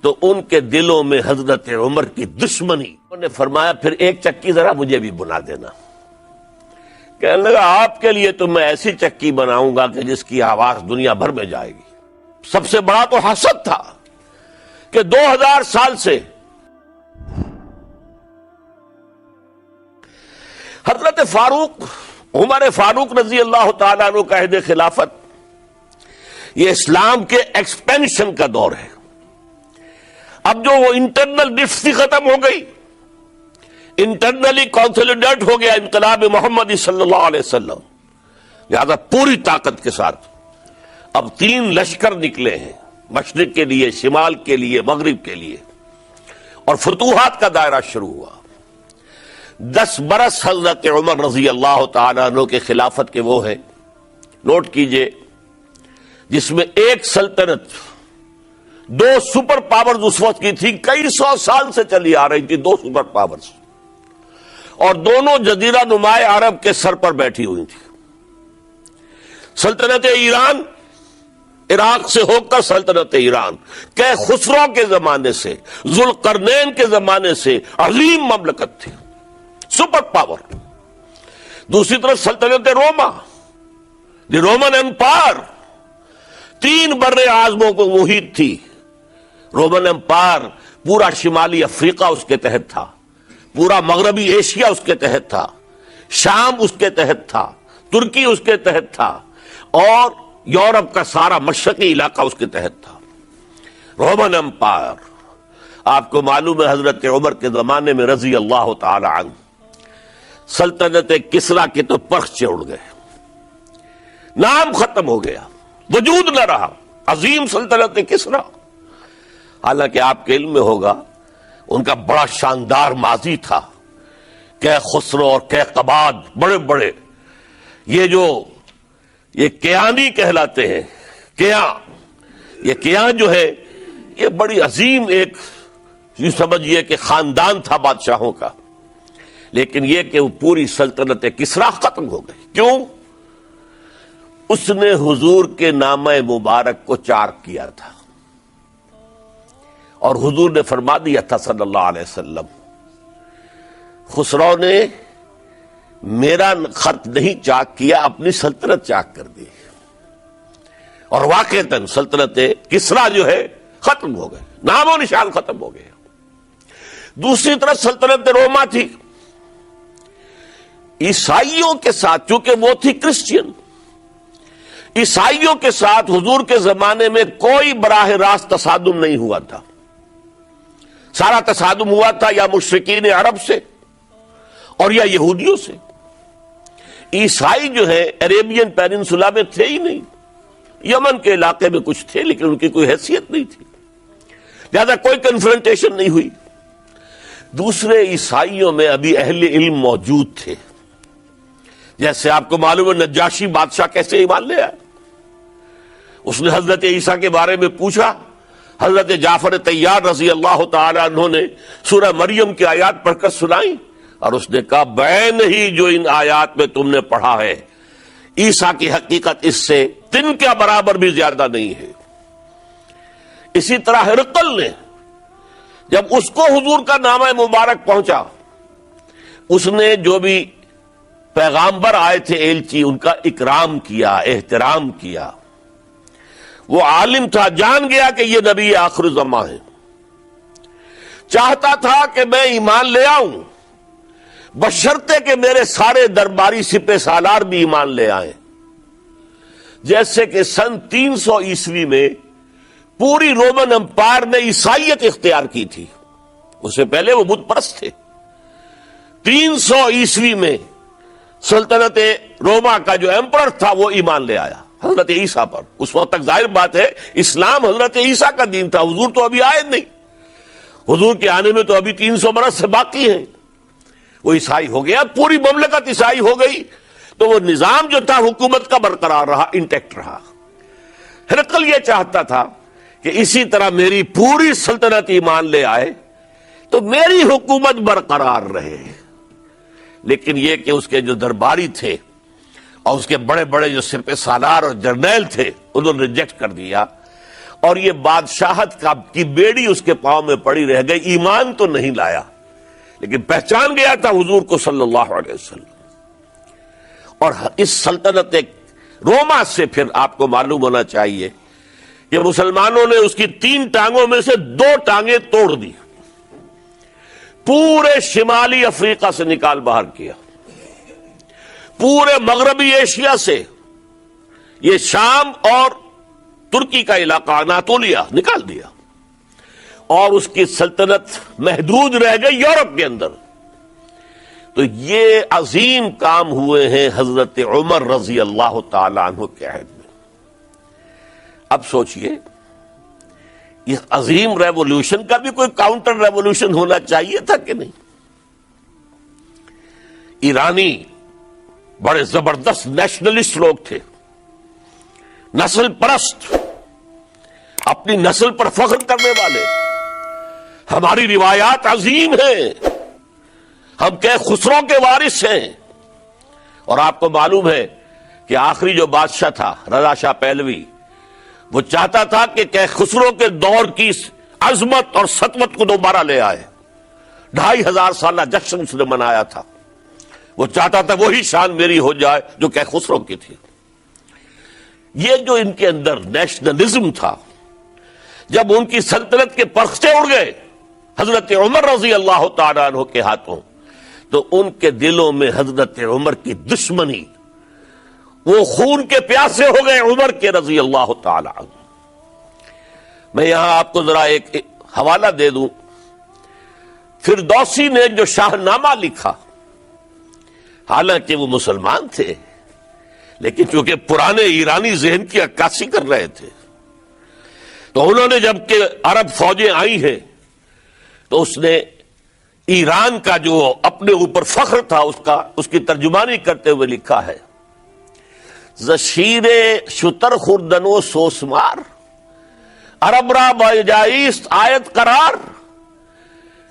تو ان کے دلوں میں حضرت عمر کی دشمنی. انہوں نے فرمایا پھر ایک چکی ذرا مجھے بھی بنا دینا. کہنے لگا آپ کے لیے تو میں ایسی چکی بناؤں گا کہ جس کی آواز دنیا بھر میں جائے گی. سب سے بڑا تو حسد تھا کہ 2000 سال سے حضرت فاروق عمر فاروق رضی اللہ تعالیٰ عنہ کا عہد خلافت یہ اسلام کے ایکسپینشن کا دور ہے. اب جو وہ انٹرنل ڈفٹی ختم ہو گئی, انٹرنلی کانسولیڈیٹ ہو گیا انقلاب محمدی صلی اللہ علیہ وسلم, لہذا پوری طاقت کے ساتھ اب 3 لشکر نکلے ہیں, مشرق کے لیے, شمال کے لیے, مغرب کے لیے, اور فتوحات کا دائرہ شروع ہوا. 10 برس حضرت عمر رضی اللہ تعالیٰ عنہ کے خلافت کے وہ ہیں, نوٹ کیجئے, جس میں ایک سلطنت 2 سپر پاورز اس وقت کی تھی, کئی 100 سال سے چلی آ رہی تھی 2 سپر پاورز, اور دونوں جزیرہ نمائے عرب کے سر پر بیٹھی ہوئی تھی. سلطنت ایران, عراق سے ہو کر سلطنت ایران کہ خسرو کے زمانے سے, ذوالقرنین کے زمانے سے عظیم مملکت تھی, سپر پاور. دوسری طرف سلطنت روما, دی رومن امپائر, 3 بر اعظموں کو محیط تھی. رومن امپائر پورا شمالی افریقہ اس کے تحت تھا, پورا مغربی ایشیا اس کے تحت تھا, شام اس کے تحت تھا, ترکی اس کے تحت تھا, اور یورپ کا سارا مشرقی علاقہ اس کے تحت تھا. Roman empire. آپ کو معلوم ہے حضرت عمر کے زمانے میں رضی اللہ تعالی عنہ سلطنت کسریٰ کے تو پرچے اڑ گئے, نام ختم ہو گیا, وجود نہ رہا عظیم سلطنت کسریٰ. حالانکہ آپ کے علم میں ہوگا ان کا بڑا شاندار ماضی تھا, کہ خسرو اور کہ قباد بڑے بڑے, یہ کیانی کہلاتے ہیں, یہ کیان جو ہے یہ بڑی عظیم ایک یوں سمجھیے کہ خاندان تھا بادشاہوں کا. لیکن یہ کہ وہ پوری سلطنت کسریٰ ختم ہو گئی. کیوں؟ اس نے حضور کے نامہ مبارک کو چاک کیا تھا, اور حضور نے فرما دیا تھا صلی اللہ علیہ وسلم, خسرو نے میرا خط نہیں چاک کیا, اپنی سلطنت چاک کر دی. اور واقعتاً سلطنت کسریٰ جو ہے ختم ہو گئے, نام و نشان ختم ہو گئے. دوسری طرف سلطنت روما تھی, عیسائیوں کے ساتھ, چونکہ وہ تھی کرسچین, عیسائیوں کے ساتھ حضور کے زمانے میں کوئی براہ راست تصادم نہیں ہوا تھا. سارا تصادم ہوا تھا یا مشرکین عرب سے اور یا یہودیوں سے. عیسائی جو ہے عربین پیننسولا میں تھے ہی نہیں, یمن کے علاقے میں کچھ تھے لیکن ان کی کوئی حیثیت نہیں تھی, لہذا کوئی کنفرنٹیشن نہیں ہوئی. دوسرے عیسائیوں میں ابھی اہل علم موجود تھے, جیسے آپ کو معلوم ہے نجاشی بادشاہ کیسے ایمان لے آیا. اس نے حضرت عیسیٰ کے بارے میں پوچھا, حضرت جعفر طیار رضی اللہ تعالی عنہ نے سورہ مریم کی آیات پڑھ کر سنائیں, اور اس نے کہا بے نہیں جو ان آیات میں تم نے پڑھا ہے, عیسیٰ کی حقیقت اس سے 3 کے برابر بھی زیادہ نہیں ہے. اسی طرح ہرقل نے جب اس کو حضور کا نامہ مبارک پہنچا, اس نے جو بھی پیغامبر آئے تھے ایلچی, ان کا اکرام کیا, احترام کیا. وہ عالم تھا, جان گیا کہ یہ نبی آخر الزماں ہے, چاہتا تھا کہ میں ایمان لے آؤں بشرطے کہ میرے سارے درباری سپہ سالار بھی ایمان لے آئیں. جیسے کہ سن 300 عیسوی میں پوری رومن امپائر نے عیسائیت اختیار کی تھی, اس سے پہلے وہ بت پرست تھے. 300 عیسوی میں سلطنت روما کا جو ایمپرر تھا وہ ایمان لے آیا حضرت عیسیٰ پر. اس وقت تک ظاہر بات ہے اسلام حضرت عیسیٰ کا دین تھا, حضور تو ابھی آئے نہیں, حضور کے آنے میں تو ابھی 300 برس سے باقی ہیں. وہ عیسائی ہو گیا, پوری مملکت عیسائی ہو گئی, تو وہ نظام جو تھا حکومت کا برقرار رہا, انٹیکٹ رہا. ہرقل یہ چاہتا تھا کہ اسی طرح میری پوری سلطنت ایمان لے آئے تو میری حکومت برقرار رہے. لیکن یہ کہ اس کے جو درباری تھے اور اس کے بڑے بڑے جو سپہ سالار اور جرنیل تھے انہوں نے ریجیکٹ کر دیا, اور یہ بادشاہت کی بیڑی اس کے پاؤں میں پڑی رہ گئی. ایمان تو نہیں لایا لیکن پہچان گیا تھا حضور کو صلی اللہ علیہ وسلم. اور اس سلطنت روما سے پھر آپ کو معلوم ہونا چاہیے کہ مسلمانوں نے اس کی 3 ٹانگوں میں سے 2 ٹانگیں توڑ دی. پورے شمالی افریقہ سے نکال باہر کیا, پورے مغربی ایشیا سے, یہ شام اور ترکی کا علاقہ اناطولیہ نکال دیا, اور اس کی سلطنت محدود رہ گئی یورپ کے اندر. تو یہ عظیم کام ہوئے ہیں حضرت عمر رضی اللہ تعالی عنہ کے عہد میں. اب سوچئے اس عظیم ریولوشن کا بھی کوئی کاؤنٹر ریولوشن ہونا چاہیے تھا کہ نہیں. ایرانی بڑے زبردست نیشنلسٹ لوگ تھے, نسل پرست, اپنی نسل پر فخر کرنے والے. ہماری روایات عظیم ہیں, ہم خسرو کے وارث ہیں. اور آپ کو معلوم ہے کہ آخری جو بادشاہ تھا رضا شاہ پہلوی, وہ چاہتا تھا کہ خسرو کے دور کی عظمت اور سطوت کو دوبارہ لے آئے. 2500 سالہ جشن اس نے منایا تھا. وہ چاہتا تھا وہی شان میری ہو جائے جو کہ خسرو کی تھی. یہ جو ان کے اندر نیشنلزم تھا, جب ان کی سلطنت کے پرخچے اڑ گئے حضرت عمر رضی اللہ تعالیٰ عنہ کے ہاتھوں, تو ان کے دلوں میں حضرت عمر کی دشمنی, وہ خون کے پیاسے ہو گئے عمر کے رضی اللہ تعالیٰ عنہ. میں یہاں آپ کو ذرا ایک حوالہ دے دوں. فردوسی نے جو شاہ نامہ لکھا, حالانکہ وہ مسلمان تھے لیکن چونکہ پرانے ایرانی ذہن کی عکاسی کر رہے تھے, تو انہوں نے جب کہ عرب فوجیں آئی ہیں تو اس نے ایران کا جو اپنے اوپر فخر تھا اس کی ترجمانی کرتے ہوئے لکھا ہے, زشیر شتر خوردن و سوسمار عرب را بجائیست آیت قرار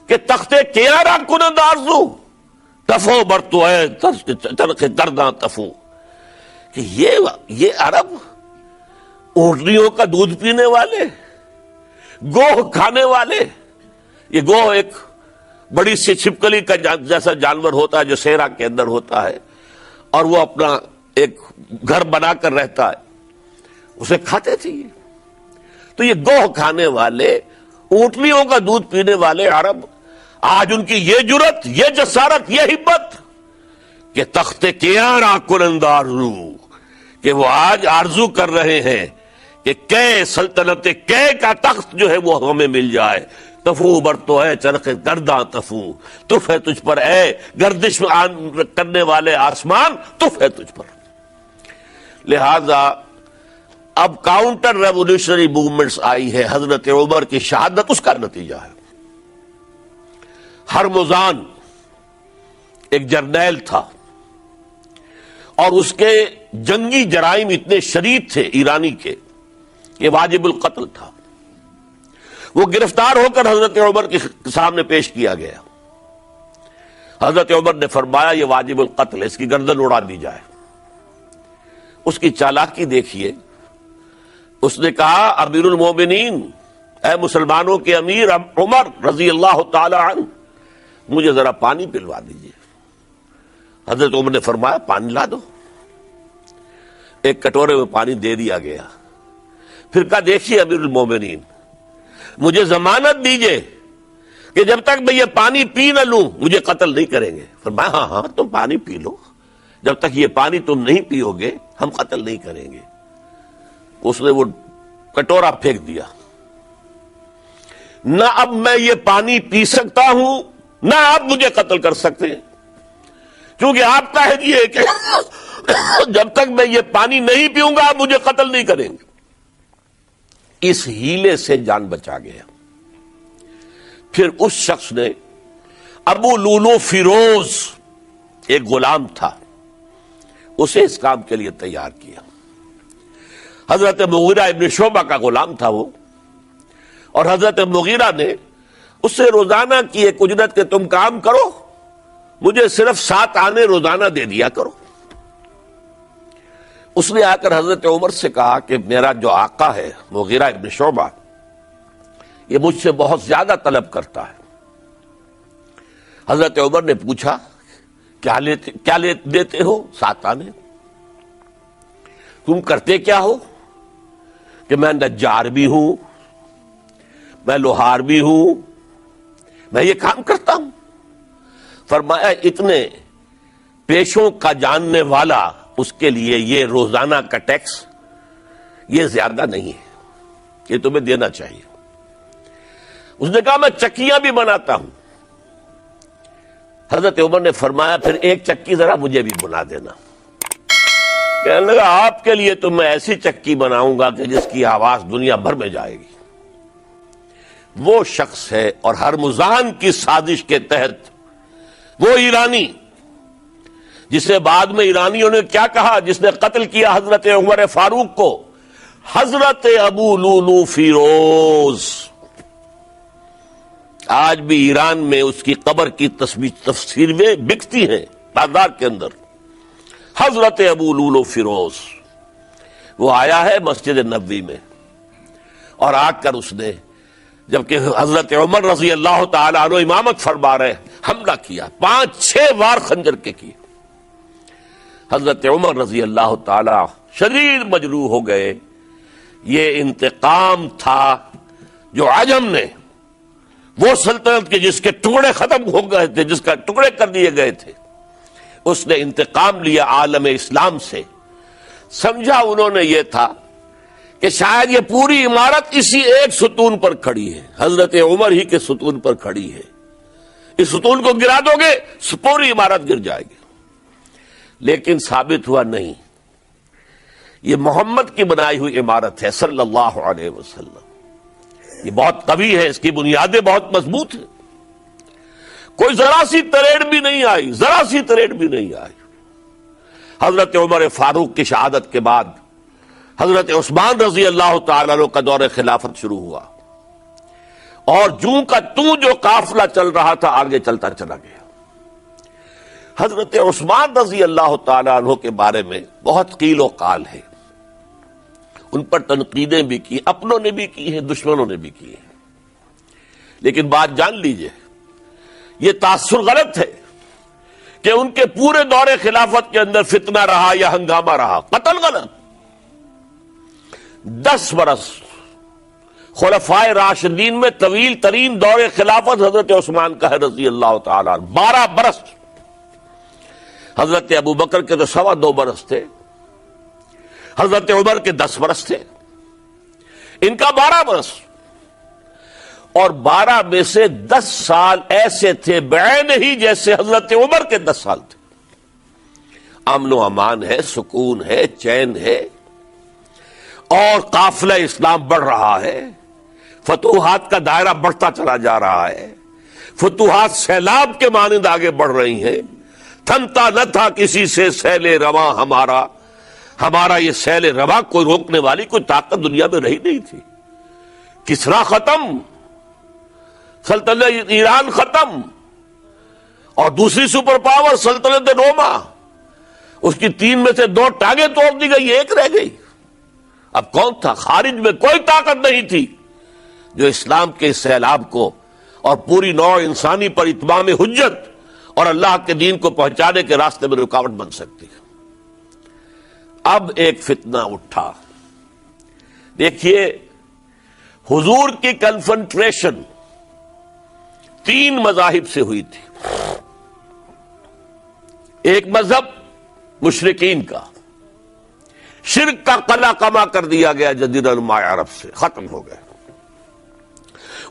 کہ تختے کیا را کنند آرزو تفو برتو ہے ترک کرداں تفو. کہ یہ عرب اونٹنیوں کا دودھ پینے والے, گوہ کھانے والے. یہ گوہ ایک بڑی سی چھپکلی کا جیسا جانور ہوتا ہے جو صحرا کے اندر ہوتا ہے, اور وہ اپنا ایک گھر بنا کر رہتا ہے, اسے کھاتے تھے. تو یہ گوہ کھانے والے, اونٹنیوں کا دودھ پینے والے عرب, آج ان کی یہ جرت, یہ جسارت, یہ ہمت کہ تخت کیارا کنند آرزو, کہ وہ آج آرزو کر رہے ہیں کہ کئے سلطنت کئے کا تخت جو ہے وہ ہمیں مل جائے. تفو برتو ہے چرخ گرداں تفو, تف ہے تجھ پر اے گردش کرنے والے آسمان, تف ہے تجھ پر. لہذا اب کاؤنٹر ریولوشنری موومنٹس آئی ہے. حضرت عمر کی شہادت اس کا نتیجہ ہے. ہرمزان ایک جرنیل تھا, اور اس کے جنگی جرائم اتنے شدید تھے ایرانی کے, یہ واجب القتل تھا. وہ گرفتار ہو کر حضرت عمر کے سامنے پیش کیا گیا. حضرت عمر نے فرمایا یہ واجب القتل ہے, اس کی گردن اڑا دی جائے. اس کی چالاکی دیکھیے. اس نے کہا امیر المومنین, اے مسلمانوں کے امیر عمر رضی اللہ تعالی عنہ, مجھے ذرا پانی پلوا دیجیے. حضرت عمر نے فرمایا پانی لا دو. ایک کٹورے میں پانی دے دیا گیا. پھر کہا دیکھیے امیر المومنین, مجھے ضمانت دیجیے کہ جب تک میں یہ پانی پی نہ لوں مجھے قتل نہیں کریں گے. فرمایا ہاں ہاں تم پانی پی لو, جب تک یہ پانی تم نہیں پیو گے ہم قتل نہیں کریں گے. اس نے وہ کٹورا پھینک دیا. نہ اب میں یہ پانی پی سکتا ہوں نہ آپ مجھے قتل کر سکتے ہیں, کیونکہ آپ کا ہے یہ کہ جب تک میں یہ پانی نہیں پیوں گا آپ مجھے قتل نہیں کریں گے. اس ہیلے سے جان بچا گیا. پھر اس شخص نے ابو لولو فیروز, ایک غلام تھا, اسے اس کام کے لیے تیار کیا. حضرت مغیرہ ابن شعبہ کا غلام تھا وہ, اور حضرت مغیرہ نے اس سے روزانہ کی ایک اجرت کہ تم کام کرو, مجھے صرف 7 آنے روزانہ دے دیا کرو. اس نے آ کر حضرت عمر سے کہا کہ میرا جو آقا ہے مغیرہ ابن شعبہ یہ مجھ سے بہت زیادہ طلب کرتا ہے. حضرت عمر نے پوچھا کیا دیتے ہو؟ 7 آنے. تم کرتے کیا ہو؟ کہ میں نجار بھی ہوں، میں لوہار بھی ہوں، میں یہ کام کرتا ہوں. فرمایا اتنے پیشوں کا جاننے والا اس کے لیے یہ روزانہ کا ٹیکس یہ زیادہ نہیں ہے، یہ تمہیں دینا چاہیے. اس نے کہا میں چکیاں بھی بناتا ہوں. حضرت عمر نے فرمایا پھر ایک چکی ذرا مجھے بھی بنا دینا. کہنے لگا آپ کے لیے تو میں ایسی چکی بناؤں گا کہ جس کی آواز دنیا بھر میں جائے گی. وہ شخص ہے اور ہرمزان کی سازش کے تحت وہ ایرانی جسے بعد میں ایرانیوں نے کیا کہا، جس نے قتل کیا حضرت عمر فاروق کو، حضرت ابو لولو فیروز. آج بھی ایران میں اس کی قبر کی تصویریں بکتی ہیں بازار کے اندر. حضرت ابو لولو فیروز وہ آیا ہے مسجد نبوی میں اور آ کر اس نے جبکہ حضرت عمر رضی اللہ تعالی عنہ امامت فرما رہے حملہ کیا، 5-6 وار خنجر کے کیے. حضرت عمر رضی اللہ تعالی شدید مجروح ہو گئے. یہ انتقام تھا جو عجم نے، وہ سلطنت کے جس کے ٹکڑے ختم ہو گئے تھے، جس کا ٹکڑے کر دیے گئے تھے، اس نے انتقام لیا عالم اسلام سے. سمجھا انہوں نے یہ تھا کہ شاید یہ پوری عمارت اسی ایک ستون پر کھڑی ہے، حضرت عمر ہی کے ستون پر کھڑی ہے. اس ستون کو گرا دو گے پوری عمارت گر جائے گی. لیکن ثابت ہوا نہیں، یہ محمد کی بنائی ہوئی عمارت ہے صلی اللہ علیہ وسلم. یہ بہت قوی ہے، اس کی بنیادیں بہت مضبوط ہیں. کوئی ذرا سی تریڑ بھی نہیں آئی، ذرا سی تریڑ بھی نہیں آئی. حضرت عمر فاروق کی شہادت کے بعد حضرت عثمان رضی اللہ تعالیٰ عنہ کا دور خلافت شروع ہوا اور جوں کا توں جو قافلہ چل رہا تھا آگے چلتا چلا گیا. حضرت عثمان رضی اللہ تعالیٰ عنہ کے بارے میں بہت قیل و قال ہے. ان پر تنقیدیں بھی کی، اپنوں نے بھی کی ہیں، دشمنوں نے بھی کی ہیں. لیکن بات جان لیجئے، یہ تاثر غلط ہے کہ ان کے پورے دور خلافت کے اندر فتنہ رہا یا ہنگامہ رہا. قتل غلط. 10 برس خلفائے راشدین میں طویل ترین دور خلافت حضرت عثمان کا ہے رضی اللہ تعالیٰ عنہ. 12 برس. حضرت ابو بکر کے تو 2.25 برس تھے، حضرت عمر کے 10 برس تھے، ان کا 12 برس. اور 12 میں سے 10 سال ایسے تھے بعین ہی جیسے حضرت عمر کے 10 سال تھے. امن و امان ہے، سکون ہے، چین ہے، اور قافلہ اسلام بڑھ رہا ہے. فتوحات کا دائرہ بڑھتا چلا جا رہا ہے. فتوحات سیلاب کے مانند آگے بڑھ رہی ہیں. تھمتا نہ تھا کسی سے سیل رواں ہمارا، ہمارا یہ سیل رواں کوئی روکنے والی کوئی طاقت دنیا میں رہی نہیں تھی. کسرا ختم، سلطنت ایران ختم، اور دوسری سپر پاور سلطنت روما، اس کی 3 میں سے 2 ٹانگیں توڑ دی گئی، 1 رہ گئی. اب کون تھا؟ خارج میں کوئی طاقت نہیں تھی جو اسلام کے سیلاب کو اور پوری نوع انسانی پر اتمام حجت اور اللہ کے دین کو پہنچانے کے راستے میں رکاوٹ بن سکتی ہے. اب ایک فتنہ اٹھا. دیکھیے حضور کی کنفنٹریشن 3 مذاہب سے ہوئی تھی. ایک مذہب مشرکین کا، شرک کا قلع کما کر دیا گیا جزیرہ نما عرب سے، ختم ہو گئے.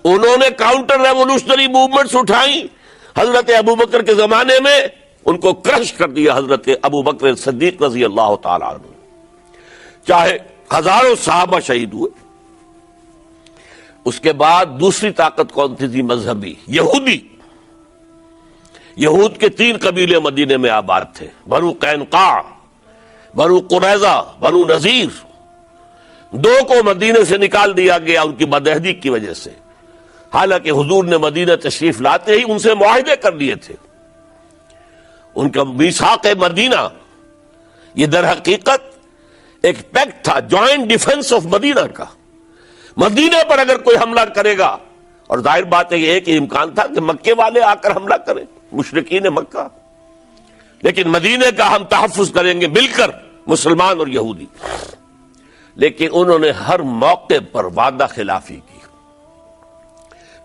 انہوں نے کاؤنٹر ریولوشنری موومنٹس اٹھائیں حضرت ابو بکر کے زمانے میں، ان کو کرش کر دیا حضرت ابو بکر صدیق رضی اللہ تعالیٰ عنہ. چاہے ہزاروں صحابہ شہید ہوئے. اس کے بعد دوسری طاقت کون تھی؟ مذہبی یہودی. یہود کے 3 قبیلے مدینے میں آباد تھے، بنو قینقاع، بنو قریظہ، بنو نذیر. 2 کو مدینے سے نکال دیا گیا ان کی بدعہدی کی وجہ سے، حالانکہ حضور نے مدینہ تشریف لاتے ہی ان سے معاہدے کر لیے تھے. ان کا میثاق مدینہ یہ در حقیقت ایک پیکٹ تھا جوائنٹ ڈیفنس آف مدینہ کا. مدینہ پر اگر کوئی حملہ کرے گا، اور ظاہر بات ہے یہ کہ امکان تھا کہ مکے والے آ کر حملہ کریں، مشرکین مکہ، لیکن مدینہ کا ہم تحفظ کریں گے مل کر، مسلمان اور یہودی. لیکن انہوں نے ہر موقع پر وعدہ خلافی کی.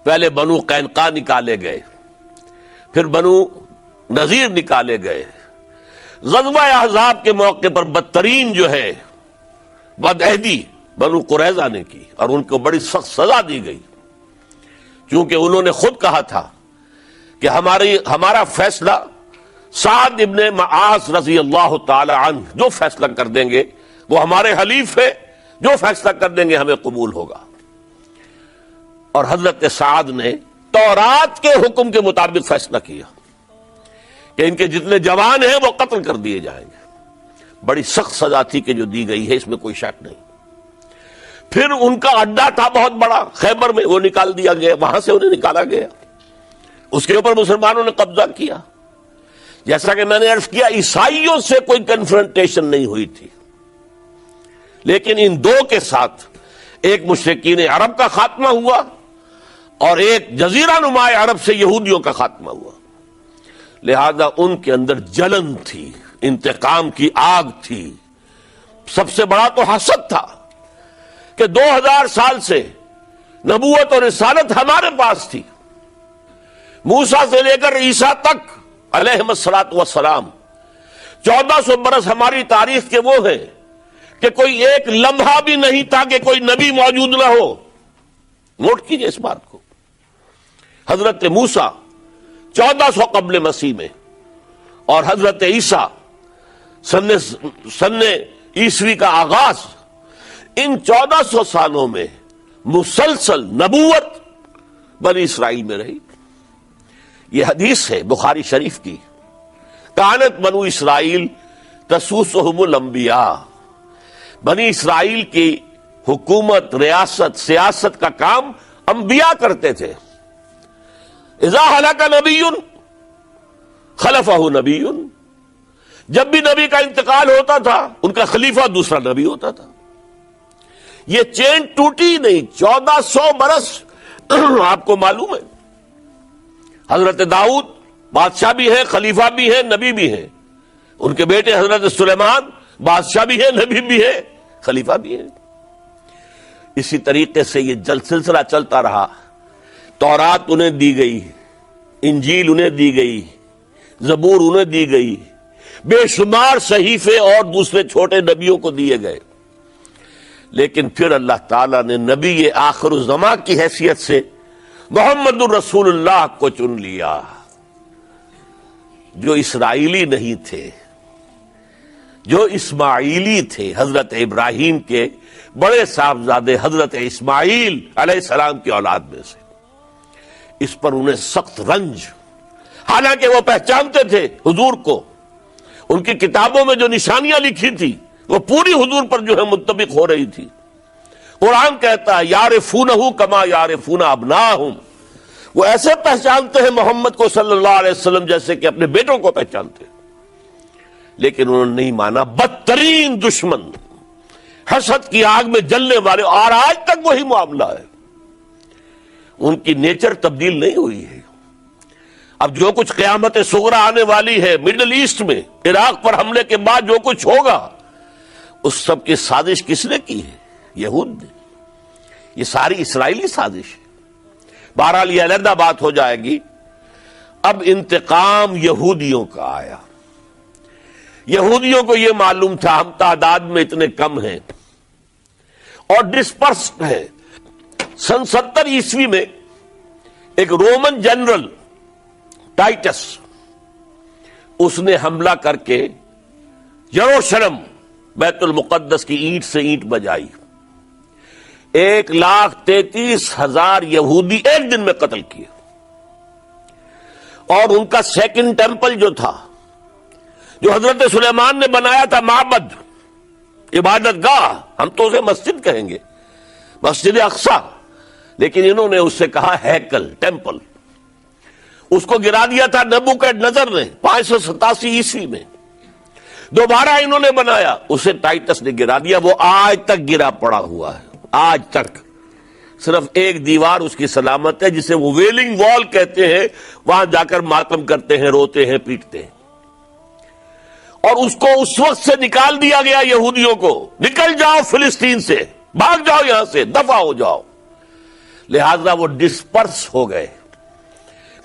پہلے بنو قینقاع نکالے گئے، پھر بنو نذیر نکالے گئے. غزوہ احزاب کے موقع پر بدترین جو ہے بدعہدی بنو قریظہ نے کی، اور ان کو بڑی سخت سزا دی گئی، چونکہ انہوں نے خود کہا تھا کہ ہمارا فیصلہ سعد ابن معاذ رضی اللہ تعالی عنہ جو فیصلہ کر دیں گے وہ ہمارے حلیف ہے، جو فیصلہ کر دیں گے ہمیں قبول ہوگا. اور حضرت سعد نے تورات کے حکم کے مطابق فیصلہ کیا کہ ان کے جتنے جوان ہیں وہ قتل کر دیے جائیں گے. بڑی سخت سزا تھی کہ جو دی گئی ہے، اس میں کوئی شک نہیں. پھر ان کا اڈا تھا بہت بڑا خیبر میں، وہ نکال دیا گیا، وہاں سے انہیں نکالا گیا. اس کے اوپر مسلمانوں نے قبضہ کیا. جیسا کہ میں نے عرض کیا، عیسائیوں سے کوئی کنفرنٹیشن نہیں ہوئی تھی، لیکن ان دو کے ساتھ ایک مشرکین عرب کا خاتمہ ہوا اور ایک جزیرہ نما عرب سے یہودیوں کا خاتمہ ہوا. لہذا ان کے اندر جلن تھی، انتقام کی آگ تھی. سب سے بڑا تو حسد تھا کہ 2000 سال سے نبوت اور رسالت ہمارے پاس تھی. موسیٰ سے لے کر عیسیٰ تک علیہم الصلاۃ والسلام 1400 برس ہماری تاریخ کے وہ ہیں کہ کوئی ایک لمحہ بھی نہیں تھا کہ کوئی نبی موجود نہ ہو. نوٹ کیجئے اس بات کو. حضرت موسیٰ 1400 قبل مسیح میں اور حضرت عیسیٰ سن عیسوی کا آغاز، ان 1400 سالوں میں مسلسل نبوت بنی اسرائیل میں رہی. یہ حدیث ہے بخاری شریف کی، کانت بنو اسرائیل تسوسہم الانبیاء. بنی اسرائیل کی حکومت، ریاست، سیاست کا کام انبیاء کرتے تھے. اذا ہلاک نبی خلفہ نبی، جب بھی نبی کا انتقال ہوتا تھا ان کا خلیفہ دوسرا نبی ہوتا تھا. یہ چین ٹوٹی نہیں. 1400 برس آپ کو معلوم ہے حضرت داؤد بادشاہ بھی ہے، خلیفہ بھی ہے، نبی بھی ہے. ان کے بیٹے حضرت سلیمان بادشاہ بھی ہے، نبی بھی ہے، خلیفہ بھی ہے. اسی طریقے سے یہ سلسلہ چلتا رہا. تورات انہیں دی گئی، انجیل انہیں دی گئی، زبور انہیں دی گئی، بے شمار صحیفے اور دوسرے چھوٹے نبیوں کو دیے گئے. لیکن پھر اللہ تعالیٰ نے نبی آخر الزماں کی حیثیت سے محمد الرسول اللہ کو چن لیا، جو اسرائیلی نہیں تھے، جو اسماعیلی تھے. حضرت ابراہیم کے بڑے صاحبزادے حضرت اسماعیل علیہ السلام کی اولاد میں سے. اس پر انہیں سخت رنج، حالانکہ وہ پہچانتے تھے حضور کو. ان کی کتابوں میں جو نشانیاں لکھی تھی وہ پوری حضور پر جو ہے متفق ہو رہی تھی. قرآن کہتا ہے یعرفونہ کما یعرفون ابناہم، وہ ایسے پہچانتے ہیں محمد کو صلی اللہ علیہ وسلم جیسے کہ اپنے بیٹوں کو پہچانتے. لیکن انہوں نے نہیں مانا. بدترین دشمن، حسد کی آگ میں جلنے والے، اور آج تک وہی معاملہ ہے. ان کی نیچر تبدیل نہیں ہوئی ہے. اب جو کچھ قیامت صغری آنے والی ہے مڈل ایسٹ میں، عراق پر حملے کے بعد جو کچھ ہوگا، اس سب کی سازش کس نے کی ہے؟ یہود نے. یہ ساری اسرائیلی سازش ہے. بہرحال یہ علیحدہ بات ہو جائے گی. اب انتقام یہودیوں کا آیا. یہودیوں کو یہ معلوم تھا ہم تعداد میں اتنے کم ہیں اور ڈسپرسڈ ہیں. سن 70 عیسوی میں ایک رومن جنرل ٹائٹس، اس نے حملہ کر کے یروشلم بیت المقدس کی اینٹ سے اینٹ بجائی. 1,33,000 یہودی ایک دن میں قتل کیے. اور ان کا سیکنڈ ٹیمپل جو تھا، جو حضرت سلیمان نے بنایا تھا، معبد، عبادت گاہ، ہم تو اسے مسجد کہیں گے، مسجد اقصی، لیکن انہوں نے اس سے کہا ہیکل، ٹیمپل. اس کو گرا دیا تھا نبوکڈ نظر نے 587 عیسوی میں. دوبارہ انہوں نے بنایا، اسے ٹائٹس نے گرا دیا، وہ آج تک گرا پڑا ہوا ہے، آج تک صرف ایک دیوار اس کی سلامت ہے جسے وہ ویلنگ وال کہتے ہیں، وہاں جا کر ماتم کرتے ہیں، روتے ہیں، پیٹتے ہیں۔ اور اس کو اس وقت سے نکال دیا گیا یہودیوں کو، نکل جاؤ فلسطین سے، بھاگ جاؤ یہاں سے، دفع ہو جاؤ۔ لہذا وہ ڈسپرس ہو گئے،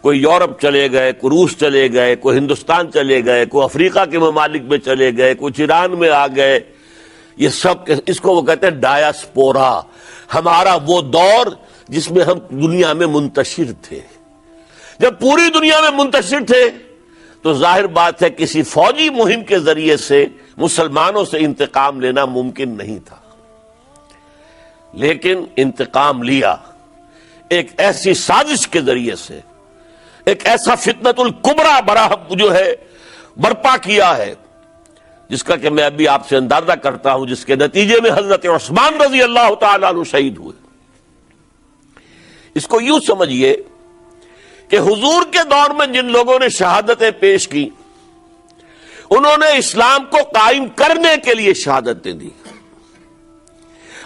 کوئی یورپ چلے گئے، کوئی روس چلے گئے، کوئی ہندوستان چلے گئے، کوئی افریقہ کے ممالک میں چلے گئے، کوئی ایران میں آ گئے۔ یہ سب، اس کو وہ کہتے ہیں ڈایاسپورا، ہمارا وہ دور جس میں ہم دنیا میں منتشر تھے۔ جب پوری دنیا میں منتشر تھے تو ظاہر بات ہے کسی فوجی مہم کے ذریعے سے مسلمانوں سے انتقام لینا ممکن نہیں تھا، لیکن انتقام لیا ایک ایسی سازش کے ذریعے سے، ایک ایسا فتنۃ الکبریٰ جو ہے برپا کیا ہے، جس کا کہ میں ابھی آپ سے اندازہ کرتا ہوں، جس کے نتیجے میں حضرت عثمان رضی اللہ تعالیٰ عنہ شہید ہوئے۔ اس کو یوں سمجھیے کہ حضور کے دور میں جن لوگوں نے شہادتیں پیش کی، انہوں نے اسلام کو قائم کرنے کے لیے شہادتیں دی۔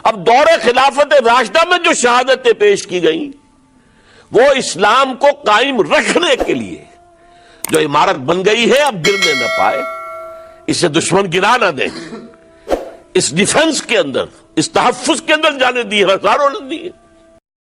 اب دور خلافت راشدہ میں جو شہادتیں پیش کی گئیں وہ اسلام کو قائم رکھنے کے لیے، جو عمارت بن گئی ہے اب گرنے نہ پائے، اسے دشمن گرا نہ دے، اس ڈیفنس کے اندر، اس تحفظ کے اندر جانے دی، ہزاروں نے دی۔